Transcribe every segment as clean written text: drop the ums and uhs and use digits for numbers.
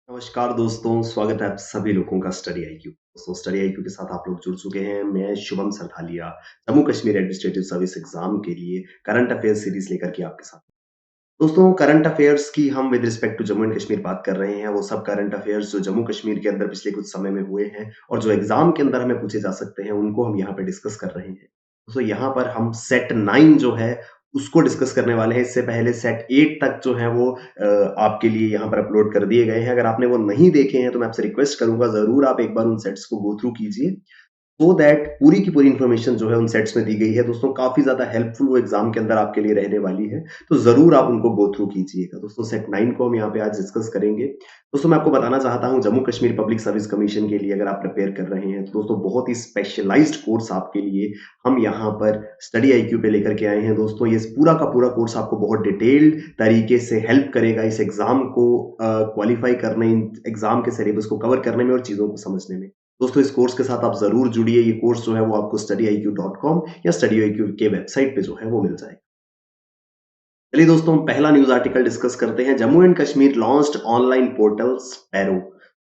नमस्कार दोस्तों, स्वागत है आप सभी लोगों का स्टडी आईक्यू। दोस्तों स्टडी आईक्यू के साथ आप लोग जुड़ चुके हैं। मैं Shubham Sarthaliya Jammu Kashmir administrative service exam के लिए करंट अफेयर्स सीरीज लेकर के आपके साथ। दोस्तों करंट अफेयर्स की हम with respect to Jammu and Kashmir बात कर रहे हैं। वो सब करंट अफेयर्स जो जम्मू कश्मीर के अंदर पिछले कुछ समय में हुए हैं और जो एग्जाम के अंदर हमें पूछे जा सकते हैं, उनको हम यहाँ पे डिस्कस कर रहे हैं। दोस्तों यहाँ पर हम सेट 9 जो है उसको डिस्कस करने वाले हैं। इससे पहले सेट 8 तक जो है वो आपके लिए यहाँ पर अपलोड कर दिए गए हैं। अगर आपने वो नहीं देखे हैं तो मैं आपसे रिक्वेस्ट करूंगा, जरूर आप एक बार उन सेट्स को गो थ्रू कीजिए, सो दैट पूरी की पूरी इन्फॉर्मेशन जो है उन सेट्स में दी गई है। दोस्तों काफी ज्यादा हेल्पफुल वो एग्जाम के अंदर आपके लिए रहने वाली है, तो जरूर आप उनको गो थ्रू कीजिएगा। दोस्तों सेट 9 को हम यहाँ पे आज डिस्कस करेंगे। दोस्तों मैं आपको बताना चाहता हूँ, Jammu Kashmir public service commission के लिए अगर आप प्रिपेयर कर रहे हैं तो दोस्तों बहुत ही स्पेशलाइज्ड कोर्स आपके लिए हम यहाँ पर स्टडी आईक्यू पे लेकर के आए हैं। दोस्तों ये पूरा का पूरा कोर्स आपको बहुत डिटेल्ड तरीके से हेल्प करेगा इस एग्जाम को क्वालिफाई करने, एग्जाम के सिलेबस को कवर करने में और चीजों को समझने में। दोस्तों इस कोर्स के साथ आप जरूर जुड़िए। ये कोर्स जो है वो आपको studyIQ.com या studyIQ के वेबसाइट पे जो है वो मिल जाएगा। चलिए दोस्तों पहला न्यूज आर्टिकल डिस्कस करते हैं। Jammu and Kashmir launched online portal sparrow.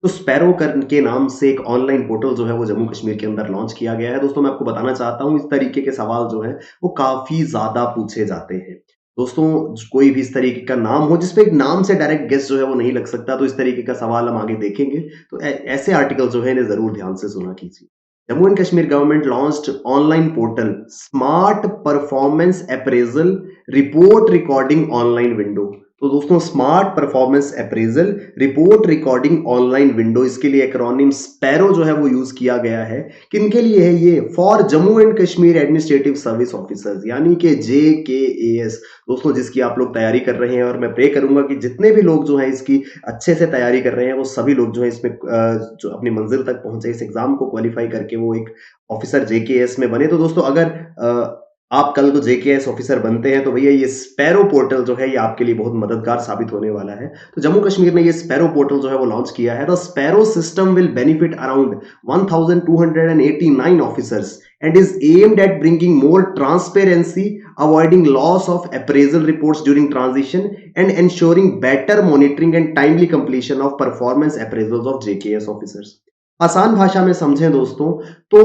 तो स्पैरो के नाम से एक ऑनलाइन पोर्टल जो है वो जम्मू कश्मीर के अंदर लॉन्च किया गया है। दोस्तों मैं आपको बताना चाहता हूं, इस तरीके के सवाल जो है वो काफी ज्यादा पूछे जाते हैं। दोस्तों कोई भी इस तरीके का नाम हो जिसपे एक नाम से डायरेक्ट गेस जो है वो नहीं लग सकता, तो इस तरीके का सवाल हम आगे देखेंगे। तो ऐसे आर्टिकल जो है इन्हें जरूर ध्यान से सुना कीजिए। Jammu and Kashmir government launched online portal smart performance appraisal report recording online window. तो दोस्तों smart performance appraisal report recording online window, इसके लिए एक्रोनिम स्पैरो जो है वो यूज किया गया है। किनके लिए है ये? For Jammu and Kashmir administrative service officers, यानी कि JKAS। दोस्तों जिसकी आप लोग तैयारी कर रहे हैं, और मैं प्रे करूंगा कि जितने भी लोग जो है इसकी अच्छे से तैयारी कर रहे हैं वो सभी लोग जो है इसमें जो अपनी मंजिल तक पहुंचे, इस एग्जाम को क्वालिफाई करके वो एक ऑफिसर JKAS में बने। तो दोस्तों अगर आप कल को JKAS ऑफिसर बनते हैं तो भैया ये स्पैरो पोर्टल जो है ये आपके लिए बहुत मददगार साबित होने वाला है। तो जम्मू कश्मीर ने ये स्पैरो पोर्टल जो है वो लॉन्च किया है। The sparrow system will benefit around 1289 officers and is aimed at bringing more transparency, avoiding loss of appraisal reports during transition, and ensuring better monitoring and timely completion of performance appraisals of JKAS officers। आसान भाषा में समझें दोस्तों तो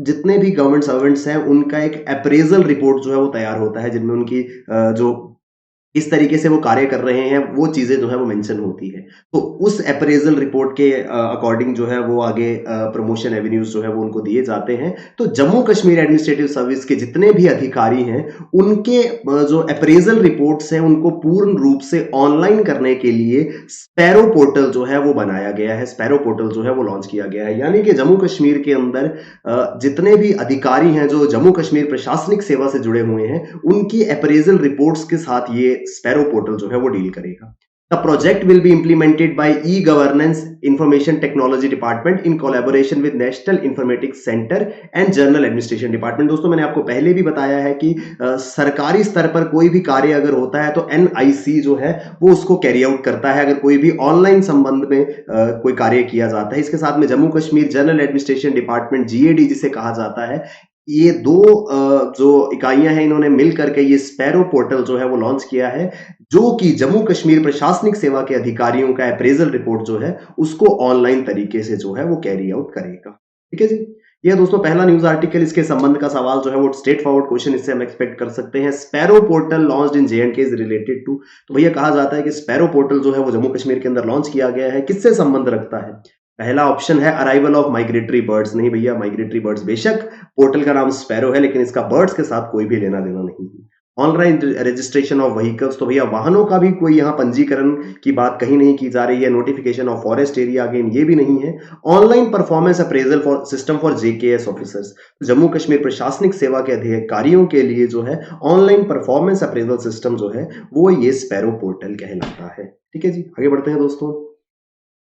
जितने भी government servants हैं उनका एक अप्रेजल रिपोर्ट जो है वो तैयार होता है, जिनमें उनकी जो इस तरीके से वो कार्य कर रहे हैं वो चीजें जो है वो मेंशन होती है। तो उस अप्रेजल रिपोर्ट के अकॉर्डिंग जो है वो आगे प्रमोशन एवेन्यूज जो है वो उनको दिए जाते हैं। तो जम्मू कश्मीर एडमिनिस्ट्रेटिव सर्विस के जितने भी अधिकारी हैं उनके जो अप्रेजल रिपोर्ट्स हैं उनको पूर्ण रूप से ऑनलाइन करने के लिए स्पैरो पोर्टल जो है वो बनाया गया है, स्पैरो पोर्टल जो है वो लॉन्च किया गया है। यानी कि जम्मू कश्मीर के अंदर जितने भी अधिकारी हैं जो जम्मू कश्मीर प्रशासनिक सेवा से जुड़े हुए हैं, उनकी अप्रेजल रिपोर्ट्स के साथ ये स्पैरो पोर्टल जो है वो डील करेगा। The project will be implemented by E-Governance Information Technology Department in collaboration with National Informatics Center and General Administration Department। दोस्तों मैंने आपको पहले भी बताया है कि सरकारी स्तर पर कोई भी कार्य अगर होता है तो NIC जो है वो उसको कैरी आउट करता है, अगर कोई भी ऑनलाइन संबंध में कोई कार्य किया जाता है। इसके साथ में Jammu Kashmir general administration department GAD जिसे कहा जाता है, ये दो जो इकाइयां हैं इन्होंने मिल करके ये स्पैरो पोर्टल जो है वो लॉन्च किया है, जो कि जम्मू कश्मीर प्रशासनिक सेवा के अधिकारियों का अप्रेजल रिपोर्ट जो है उसको ऑनलाइन तरीके से जो है वो कैरी आउट करेगा। ठीक है जी, ये दोस्तों पहला न्यूज आर्टिकल। इसके संबंध का सवाल जो है वो स्ट्रेट फॉरवर्ड क्वेश्चन इससे हम एक्सपेक्ट कर सकते हैं। Sparrow portal launched in J&K is related to. तो भैया कहा जाता है कि स्पैरो पोर्टल जो है वो जम्मू कश्मीर के अंदर लॉन्च किया गया है, किससे संबंध रखता है? पहला ऑप्शन है अराइवल ऑफ माइग्रेटरी बर्ड्स। नहीं भैया, माइग्रेटरी बर्ड्स बेशक पोर्टल का नाम स्पैरो है लेकिन इसका बर्ड्स के साथ कोई भी लेना देना नहीं है। ऑनलाइन रजिस्ट्रेशन ऑफ व्हीकल्स, तो भैया वाहनों का भी कोई यहाँ पंजीकरण की बात कहीं नहीं की जा रही है। Notification of forest area, again ये भी नहीं है। Online performance appraisal for system for JKAS officers, Jammu Kashmir प्रशासनिक सेवा के अधिकारियों के लिए जो है ऑनलाइन परफॉर्मेंस अप्रेजल सिस्टम जो है वो ये स्पैरो पोर्टल कहलाता है। ठीक है जी, आगे बढ़ते हैं दोस्तों।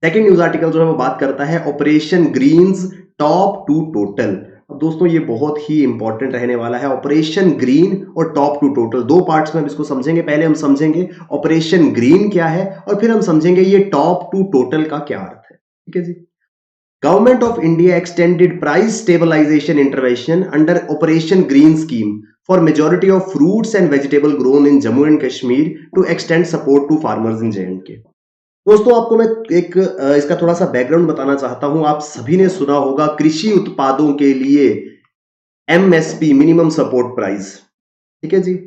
सेकेंड न्यूज आर्टिकल जो है वो बात करता है operation greens top to total. अब दोस्तों ये बहुत ही इंपॉर्टेंट रहने वाला है। ऑपरेशन ग्रीन और टॉप टू टोटल, दो पार्ट्स में हम इसको समझेंगे। पहले हम समझेंगे ऑपरेशन ग्रीन क्या है और फिर हम समझेंगे ये टॉप टू टोटल का क्या अर्थ है। ठीक है जी। Government of India extended price stabilisation intervention under operation green scheme for majority of fruits and vegetable grown in Jammu and Kashmir to extend support to farmers in J&K। दोस्तों आपको मैं एक इसका थोड़ा-सा बैकग्राउंड बताना चाहता हूँ। आप सभी ने सुना होगा कृषि उत्पादों के लिए एमएसपी मिनिमम सपोर्ट प्राइस, ठीक है जी?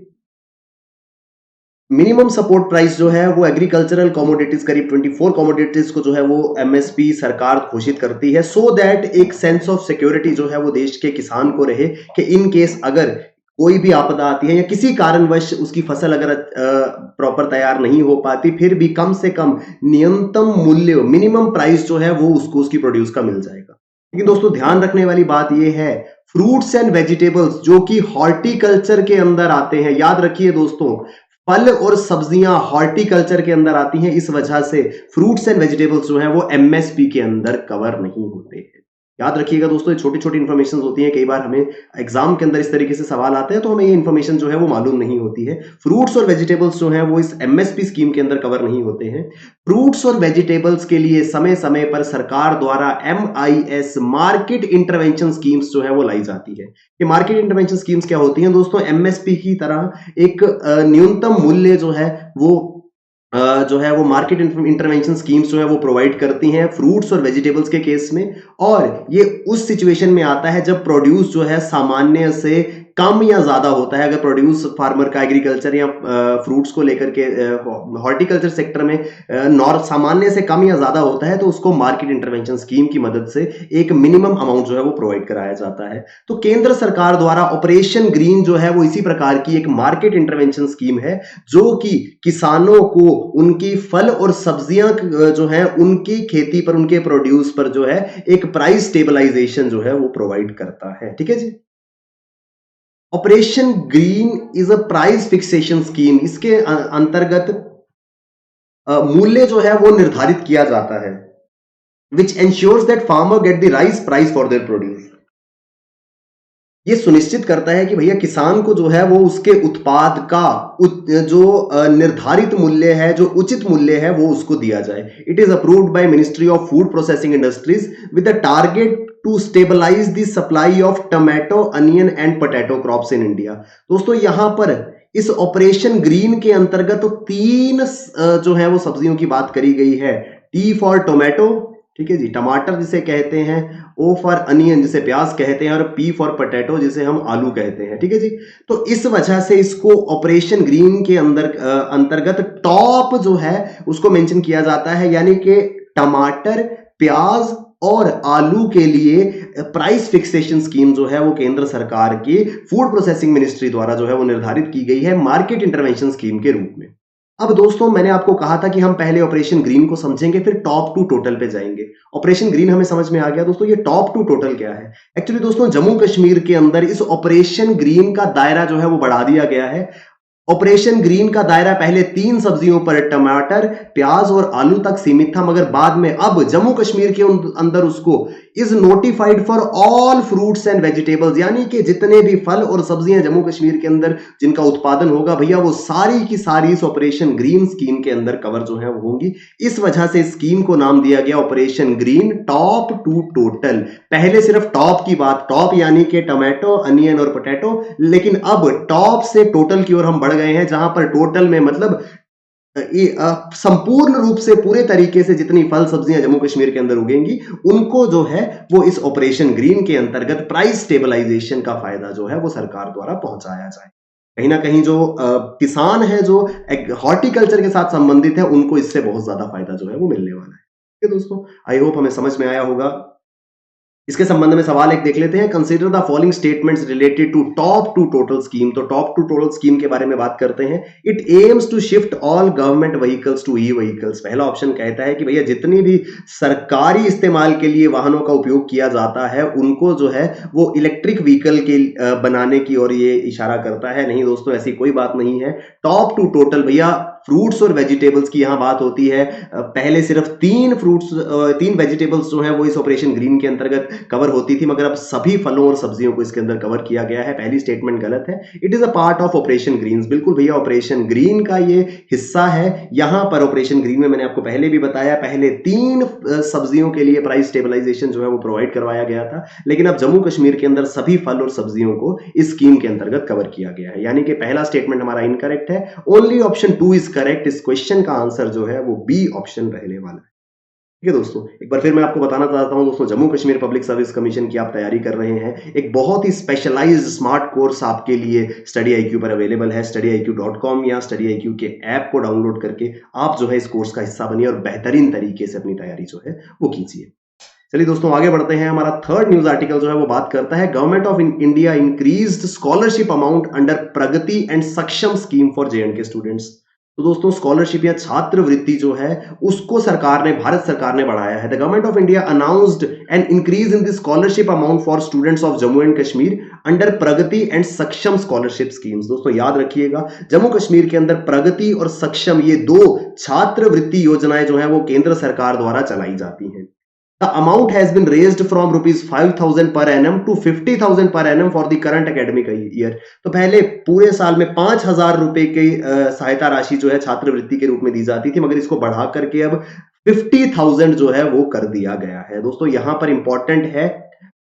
मिनिमम सपोर्ट प्राइस जो है वो एग्रीकल्चरल कमोडिटीज करीब 24 कमोडिटीज को जो है वो एमएसपी सरकार घोषित करती है सो दैट एक सेंस ऑफ सिक्योरिटी जो है वो देश के किसान को रहे कि इन केस अगर कोई भी आपदा आती है या किसी कारणवश उसकी फसल अगर प्रॉपर तैयार नहीं हो पाती फिर भी कम से कम न्यूनतम मूल्य मिनिमम प्राइस जो है वो उसको उसकी प्रोड्यूस का मिल जाएगा। लेकिन दोस्तों ध्यान रखने वाली बात यह है फ्रूट्स एंड वेजिटेबल्स जो कि हॉर्टिकल्चर के अंदर आते हैं, याद रखिए दोस्तों फल और सब्जियां हॉर्टिकल्चर के अंदर आती हैं, इस वजह से फ्रूट्स एंड वेजिटेबल्स जो है वो एमएसपी के अंदर कवर नहीं होते हैं। याद रखिएगा दोस्तों, ये छोटी छोटी इंफॉर्मेशन होती है, कई बार हमें एग्जाम के अंदर इस तरीके से सवाल आते हैं तो हमें ये इंफॉर्मेशन जो है वो मालूम नहीं होती है। फ्रूट्स और वेजिटेबल्स जो है वो इस एमएसपी स्कीम के अंदर कवर नहीं होते हैं। फ्रूट्स और वेजिटेबल्स के लिए समय समय पर सरकार द्वारा एमआईएस मार्केट इंटरवेंशन स्कीम्स जो है वो लाई जाती है। ये मार्केट इंटरवेंशन स्कीम्स क्या होती हैं दोस्तों? एमएसपी की तरह एक न्यूनतम मूल्य जो है वो मार्केट इंटरवेंशन स्कीम्स जो है वो प्रोवाइड करती हैं फ्रूट्स और वेजिटेबल्स के केस में। और ये उस सिचुएशन में आता है जब प्रोड्यूस जो है सामान्य से कम या ज्यादा होता है। अगर प्रोड्यूस फार्मर का एग्रीकल्चर या फ्रूट्स को लेकर के हॉर्टिकल्चर सेक्टर में सामान्य से कम या ज्यादा होता है तो उसको मार्केट इंटरवेंशन स्कीम की मदद से एक मिनिमम अमाउंट जो है वो प्रोवाइड कराया जाता है। तो केंद्र सरकार द्वारा ऑपरेशन ग्रीन जो है वो इसी प्रकार की एक मार्केट इंटरवेंशन स्कीम है जो कि किसानों को उनकी फल और सब्जियां जो है उनकी खेती पर उनके प्रोड्यूस पर जो है एक प्राइस स्टेबलाइजेशन जो है वो प्रोवाइड करता है। ठीक है जी। Operation green is a price fixation scheme. इसके अंतर्गत मूल्य जो है वो निर्धारित किया जाता है which ensures that farmer get the right price for their produce. ये सुनिश्चित करता है कि भैया किसान को जो है वो उसके उत्पाद का जो निर्धारित मूल्य है, जो उचित मूल्य है वो उसको दिया जाए। It is approved by ministry of food processing industries with the target to stabilise the supply of tomato, onion and potato crops in India. दोस्तों यहां पर इस ऑपरेशन ग्रीन के अंतर्गत तो तीन जो है वो सब्जियों की बात करी गई है। टी फॉर टोमेटो, ठीक है जी, टमाटर जिसे कहते हैं, ओ फॉर अनियन जिसे प्याज कहते हैं और पी फॉर पोटैटो जिसे हम आलू कहते हैं। ठीक है जी। तो इस वजह से इसको ऑपरेशन ग्रीन के अंदर अंतर्गत टॉप जो है उसको मेंशन किया जाता है, यानी कि टमाटर, प्याज और आलू के लिए प्राइस फिक्सेशन स्कीम जो है वो केंद्र सरकार की फूड प्रोसेसिंग मिनिस्ट्री द्वारा जो है वो निर्धारित की गई है मार्केट इंटरवेंशन स्कीम के रूप में। अब दोस्तों मैंने आपको कहा था कि हम पहले ऑपरेशन ग्रीन को समझेंगे फिर टॉप टू टोटल पे जाएंगे। ऑपरेशन ग्रीन हमें समझ में आ गया दोस्तों, ये टॉप टू टोटल क्या है? एक्चुअली दोस्तों जम्मू कश्मीर के अंदर इस ऑपरेशन ग्रीन का दायरा जो है वो बढ़ा दिया गया है। ऑपरेशन ग्रीन का दायरा पहले 3 सब्जियों पर टमाटर, प्याज और आलू तक सीमित था, मगर बाद में अब जम्मू कश्मीर के अंदर उसको is notified for all fruits and vegetables, यानी कि जितने भी फल और सब्जियां जम्मू कश्मीर के अंदर जिनका उत्पादन होगा भैया वो सारी की सारी इस ऑपरेशन ग्रीन स्कीम के अंदर कवर जो है वो होंगी। इस वजह से स्कीम को नाम दिया गया operation green top to total. पहले सिर्फ टॉप की बात, टॉप यानी कि टोमेटो, अनियन और पोटैटो, लेकिन अब टॉप से टोटल की ओर हम बढ़ गए हैं, जहां पर टोटल में मतलब संपूर्ण रूप से पूरे तरीके से जितनी फल सब्जियां जम्मू कश्मीर के अंदर उगेंगी उनको जो है वो इस ऑपरेशन ग्रीन के अंतर्गत प्राइस स्टेबलाइजेशन का फायदा जो है वो सरकार द्वारा पहुंचाया जाए। कहीं ना कहीं जो किसान है जो हॉर्टिकल्चर के साथ संबंधित है उनको इससे बहुत ज्यादा फायदा जो है वो मिलने वाला है। ठीक है दोस्तों, आई होप हमें समझ में आया होगा। इसके संबंध में सवाल एक देख लेते हैं। Consider the following statements related to top to total scheme. तो टॉप टू टोटल स्कीम के बारे में बात करते हैं। It aims to shift all government vehicles to e vehicles. पहला ऑप्शन कहता है कि भैया जितनी भी सरकारी इस्तेमाल के लिए वाहनों का उपयोग किया जाता है उनको जो है वो इलेक्ट्रिक व्हीकल के बनाने की ओर ये इशारा करता है। नहीं दोस्तों, ऐसी कोई बात नहीं है। टॉप टू टोटल भैया फ्रूट्स और वेजिटेबल्स की यहां बात होती है। पहले सिर्फ 3 वेजिटेबल्स जो है वो इस ऑपरेशन ग्रीन के अंतर्गत कवर होती थी, मगर अब सभी फलों और सब्जियों को इसके अंदर कवर किया गया है। पहली स्टेटमेंट गलत है। It is a part of operation green. बिल्कुल भैया ऑपरेशन ग्रीन का ये हिस्सा है। यहां पर ऑपरेशन ग्रीन में मैंने आपको पहले भी बताया, पहले 3 सब्जियों के लिए प्राइस स्टेबलाइजेशन जो है वो प्रोवाइड करवाया गया था, लेकिन अब जम्मू कश्मीर के अंदर सभी फल और सब्जियों को इस स्कीम के अंतर्गत कवर किया गया है, यानी कि पहला स्टेटमेंट हमारा इनकरेक्ट है। Only option 2 is correct. इस क्वेश्चन का आंसर जो है वो बी ऑप्शन रहने वाला है। ठीक है दोस्तों, एक बार फिर मैं आपको बताना चाहता हूं दोस्तों, Jammu Kashmir public service commission की आप तैयारी कर रहे हैं, एक बहुत ही स्पेशलाइज्ड स्मार्ट कोर्स आपके लिए स्टडी आईक्यू पर अवेलेबल है। studyIQ.com या स्टडी आईक्यू के ऐप को डाउनलोड करके आप जो है इस कोर्स का हिस्सा बनिए और बेहतरीन तरीके से अपनी तैयारी जो है वो कीजिए। चलिए दोस्तों आगे बढ़ते हैं। हमारा थर्ड न्यूज आर्टिकल जो है वो बात करता है government of India increased scholarship amount under Pragati and सक्षम स्कीम फॉर J&K स्टूडेंट्स। तो दोस्तों स्कॉलरशिप या छात्रवृत्ति जो है उसको भारत सरकार ने बढ़ाया है। The government of India announced an increase in the scholarship amount for students of Jammu and Kashmir under Pragati and सक्षम स्कॉलरशिप स्कीम्स। दोस्तों याद रखिएगा, जम्मू कश्मीर के अंदर प्रगति और सक्षम ये दो छात्रवृत्ति योजनाएं जो है वो केंद्र सरकार द्वारा चलाई जाती हैं। The amount has been raised from rupees 5,000 per annum to 50,000 per annum for the current academic year। तो पहले पूरे साल में 5,000 रुपए की सहायता राशि जो है छात्रवृत्ति के रूप में दी जाती थी, मगर इसको बढ़ा करके अब 50,000 जो है वो कर दिया गया है। दोस्तों यहां पर इंपॉर्टेंट है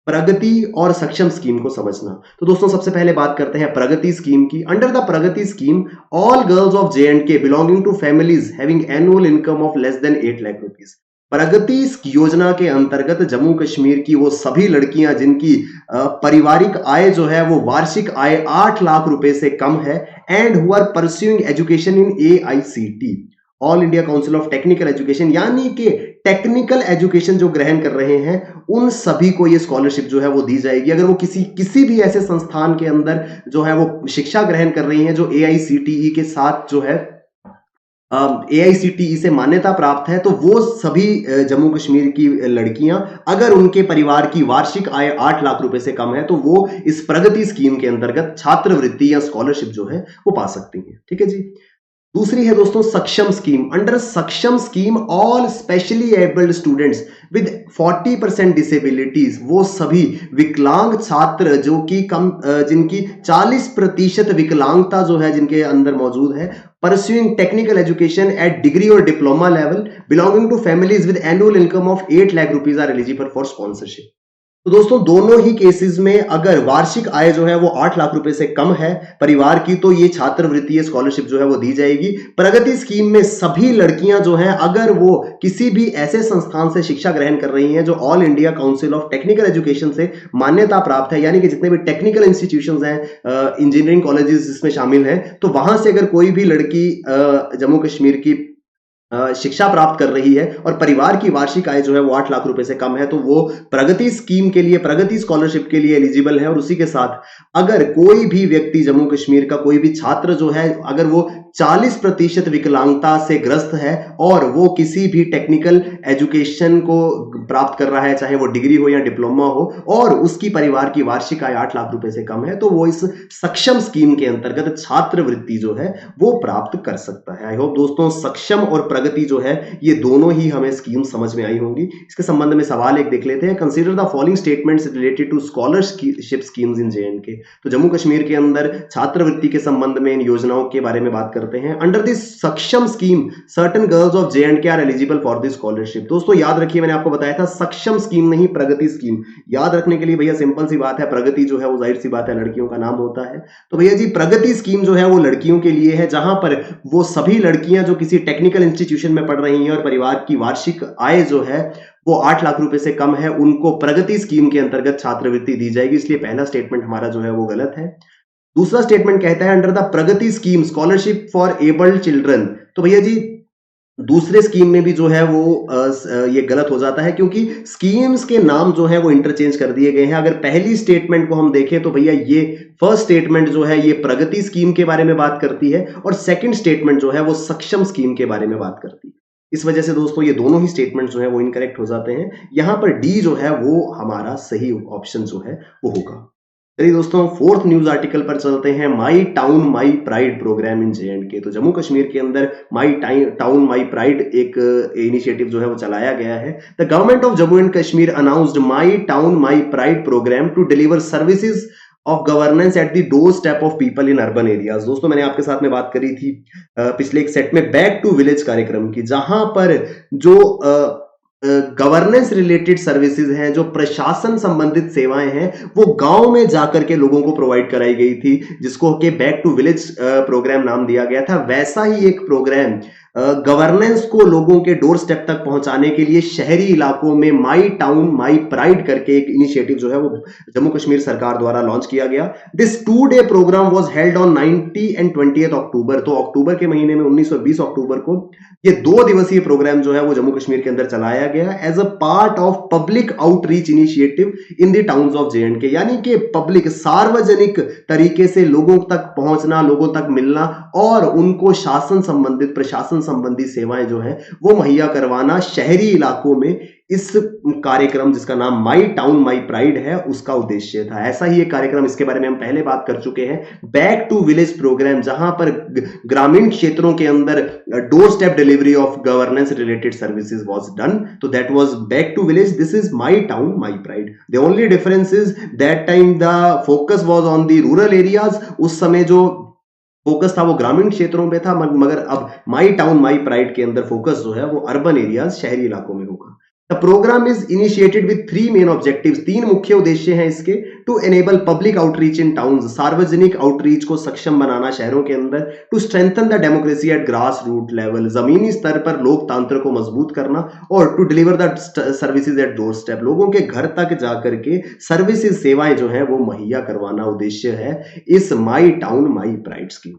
प्रगति और सक्षम स्कीम को समझना। तो दोस्तों सबसे पहले बात करते हैं प्रगति स्कीम की। Under the Pragati scheme all girls of J&K belonging to families having annual income of less than 8 lakh rupees. Pragati योजना के अंतर्गत जम्मू कश्मीर की वो सभी लड़कियां जिनकी पारिवारिक आय जो है वो वार्षिक आय 8 लाख रुपए से कम है and who are pursuing education in AICT All India Council of Technical Education, यानी कि टेक्निकल एजुकेशन जो ग्रहण कर रहे हैं उन सभी को ये स्कॉलरशिप जो है वो दी जाएगी। अगर वो किसी भी ऐसे संस्थान के अंदर जो है वो शिक्षा ग्रहण कर रही हैं जो AICTE के साथ जो है AICTE से मान्यता प्राप्त है, तो वो सभी जम्मू कश्मीर की लड़कियां अगर उनके परिवार की वार्षिक आय 8 लाख रुपए से कम है तो वो इस प्रगति स्कीम के अंतर्गत छात्रवृत्ति या स्कॉलरशिप जो है वो पा सकती हैं। ठीक है जी। दूसरी है दोस्तों सक्षम स्कीम। अंडर सक्षम scheme all specially abled students with 40% disabilities, वो सभी विकलांग छात्र जो कि जिनकी 40% विकलांगता जो है जिनके अंदर मौजूद है, pursuing technical education at degree और diploma level belonging to families with annual income of 8 lakh rupees are eligible for sponsorship. तो दोस्तों दोनों ही केसेस में अगर वार्षिक आय जो है वो 8 लाख रुपए से कम है परिवार की, तो ये छात्रवृत्ति स्कॉलरशिप जो है वो दी जाएगी। प्रगति स्कीम में सभी लड़कियां जो हैं अगर वो किसी भी ऐसे संस्थान से शिक्षा ग्रहण कर रही हैं जो all India Council of Technical education से मान्यता प्राप्त है, यानी कि जितने भी टेक्निकल इंस्टीट्यूशंस हैं, इंजीनियरिंग कॉलेजेस इसमें शामिल हैं, तो वहां से अगर कोई भी लड़की जम्मू कश्मीर की शिक्षा प्राप्त कर रही है और परिवार की वार्षिक आय जो है वो 8 लाख रुपए से कम है, तो वो प्रगति स्कीम के लिए, प्रगति स्कॉलरशिप के लिए एलिजिबल है। और उसी के साथ अगर कोई भी व्यक्ति जम्मू कश्मीर का कोई भी छात्र जो है अगर वो 40% विकलांगता से ग्रस्त है और वो किसी भी टेक्निकल एजुकेशन को प्राप्त कर रहा है, चाहे वो डिग्री हो या डिप्लोमा हो, और उसकी परिवार की वार्षिक आय 8 लाख रुपए से कम है, तो वो इस सक्षम स्कीम के अंतर्गत छात्रवृत्ति जो है वो प्राप्त कर सकता है। आई होप दोस्तों सक्षम और प्रगति जो है ये दोनों ही हमें स्कीम समझ में आई होंगी। इसके संबंध में सवाल एक देख लेते हैं। Consider the following statements related to scholarship schemes in J&K। तो जम्मू कश्मीर के अंदर छात्रवृत्ति के संबंध में इन योजनाओं के बारे में बात करते हैं। Under this Saksham scheme certain girls of J&K are eligible for this scholarship. दोस्तों याद रखिए, मैंने आपको बताया था सक्षम स्कीम नहीं प्रगति स्कीम। याद रखने के लिए भैया सिंपल सी बात है, प्रगति जो है वो जाहिर सी बात है लड़कियों का नाम होता है, तो भैया जी प्रगति स्कीम जो है वो लड़कियों के लिए है, जहां पर वो सभी लड़कियां जो किसी टेक्निकल इंस्टीट्यूशन में पढ़ रही हैं और परिवार की वार्षिक आय जो है वो 8 लाख रुपए से कम है, उनको प्रगति स्कीम के अंतर्गत छात्रवृत्ति दी जाएगी। इसलिए पहला स्टेटमेंट हमारा जो है वो गलत है। दूसरा स्टेटमेंट कहता है under the Pragati scheme scholarship for abled children. तो भैया जी दूसरे स्कीम में भी जो है वो ये गलत हो जाता है, क्योंकि स्कीम्स के नाम जो है वो इंटरचेंज कर दिए गए हैं। अगर पहली स्टेटमेंट को हम देखें तो भैया ये फर्स्ट स्टेटमेंट जो है ये प्रगति स्कीम के बारे में बात करती है और सेकंड स्टेटमेंट जो है वो सक्षम स्कीम के बारे में बात करती है। इस वजह से दोस्तों ये दोनों ही स्टेटमेंट जो है वो इनकरेक्ट हो जाते हैं। यहां पर डी जो है वो हमारा सही ऑप्शन जो है वो होगा। चलिए दोस्तों फोर्थ न्यूज आर्टिकल पर चलते हैं। My town my pride programme in J&K। तो जम्मू कश्मीर के अंदर माई टाउन माई प्राइड एक इनिशिएटिव जो है वो चलाया गया है। The government of Jammu and Kashmir announced my town my pride programme to deliver services of governance at the doorstep of people in urban areas. दोस्तों मैंने आपके साथ में बात करी थी पिछले एक सेट में बैक टू विलेज कार्यक्रम की, जहां पर जो गवर्नेंस रिलेटेड सर्विसेज हैं, जो प्रशासन संबंधित सेवाएं हैं, वो गांव में जाकर के लोगों को प्रोवाइड कराई गई थी, जिसको कि बैक टू विलेज प्रोग्राम नाम दिया गया था। वैसा ही एक प्रोग्राम गवर्नेंस को लोगों के डोर स्टेप तक पहुंचाने के लिए शहरी इलाकों में माई टाउन माई प्राइड करके एक इनिशिएटिव जो है वो जम्मू कश्मीर सरकार द्वारा लॉन्च किया गया। This 2 day programme was held on 90 and 20 October. तो अक्टूबर के महीने में 19 और 20 अक्टूबर को ये 2 दिवसीय प्रोग्राम जो है वो जम्मू कश्मीर के अंदर चलाया गया as a part of public outreach initiative in the towns of J, यानी कि पब्लिक सार्वजनिक तरीके से लोगों तक पहुंचना, लोगों तक मिलना और उनको शासन संबंधित प्रशासन संबंधी सेवाएं जो है वो मुहैया करवाना शहरी इलाकों में। इस कार्यक्रम जिसका नाम माई टाउन माई प्राइड है, उसका उद्देश्य था। ऐसा ही एक कार्यक्रम, इसके बारे में हम पहले बात कर चुके हैं, बैक टू विलेज प्रोग्राम, जहां पर ग्रामीण क्षेत्रों के अंदर door step delivery of governance related services was done. तो that was back to village, this is my town my pride. The only difference is that time the focus was on the rural areas. उस समय जो focus था वो ग्रामीण क्षेत्रों में था, मगर अब माई टाउन माई प्राइड के अंदर फोकस जो है वो अर्बन एरियाज, शहरी इलाकों में होगा। The programme is initiated with 3 main objectives, 3 मुख्य उद्देश्य हैं इसके। To enable public outreach in towns, सार्वजनिक आउटरीच को सक्षम बनाना शहरों के अंदर। To strengthen the democracy at grass root level, जमीनी स्तर पर लोकतंत्र को मजबूत करना। और to deliver the services at doorstep, लोगों के घर तक जाकर के सर्विसेज सेवाएं जो है वो मुहैया करवाना उद्देश्य है इस माई टाउन माई प्राइड्स की।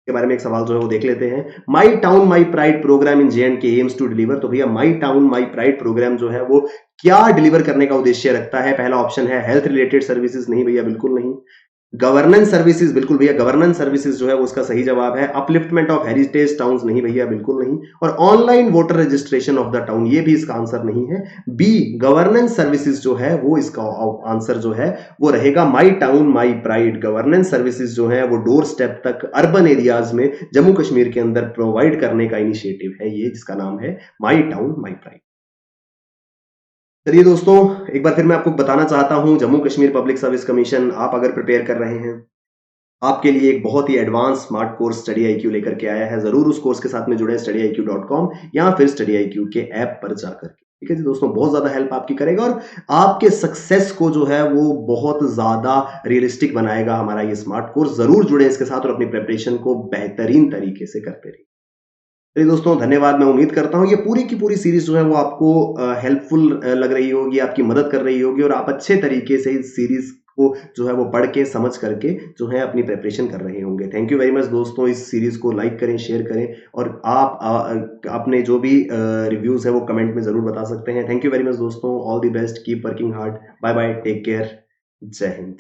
के बारे में एक सवाल जो है वो देख लेते हैं। My town my pride programme in J aims to deliver. तो भैया my town my pride program जो है वो क्या डिलीवर करने का उद्देश्य रखता है? पहला ऑप्शन है हेल्थ रिलेटेड सर्विसेज, नहीं भैया बिल्कुल नहीं। गवर्नेंस सर्विसेज, बिल्कुल भैया गवर्नेंस सर्विसेज जो है वो उसका सही जवाब है। अपलिफ्टमेंट ऑफ हेरिटेज टाउन्स, नहीं भैया बिल्कुल नहीं। और online voter registration of the town, ये भी इसका आंसर नहीं है। बी गवर्नेंस सर्विसेज जो है वो इसका आंसर जो है वो रहेगा माई town my pride. Governance services जो है वो डोर स्टेप तक अर्बन एरियाज में जम्मू कश्मीर के अंदर प्रोवाइड करने का इनिशिएटिव है ये, जिसका नाम है माई टाउन माई प्राइड। चलिए दोस्तों, एक बार फिर मैं आपको बताना चाहता हूं, Jammu Kashmir public service commission आप अगर प्रिपेयर कर रहे हैं, आपके लिए एक बहुत ही advance smart course study IQ लेकर के आया है। जरूर उस कोर्स के साथ में जुड़े studyIQ.com या फिर studyIQ के ऐप पर जाकर के। ठीक है जी दोस्तों, बहुत ज्यादा हेल्प आपकी करेगा और आपके सक्सेस को जो है वो बहुत ज्यादा रियलिस्टिक बनाएगा हमारा ये स्मार्ट कोर्स। जरूर जुड़े इसके साथ और अपनी प्रिपरेशन को बेहतरीन तरीके से करते रहिए। चलिए दोस्तों, धन्यवाद। मैं उम्मीद करता हूँ ये पूरी की पूरी सीरीज जो है वो आपको हेल्पफुल लग रही होगी, आपकी मदद कर रही होगी और आप अच्छे तरीके से इस सीरीज को जो है वो पढ़ के समझ करके जो है अपनी प्रिपरेशन कर रहे होंगे। थैंक यू वेरी मच दोस्तों। इस सीरीज को लाइक करें, शेयर करें और आप अपने जो भी रिव्यूज है वो कमेंट में जरूर बता सकते हैं। थैंक यू वेरी मच दोस्तों। All the best, keep working hard. Bye bye, take care, जय हिंद।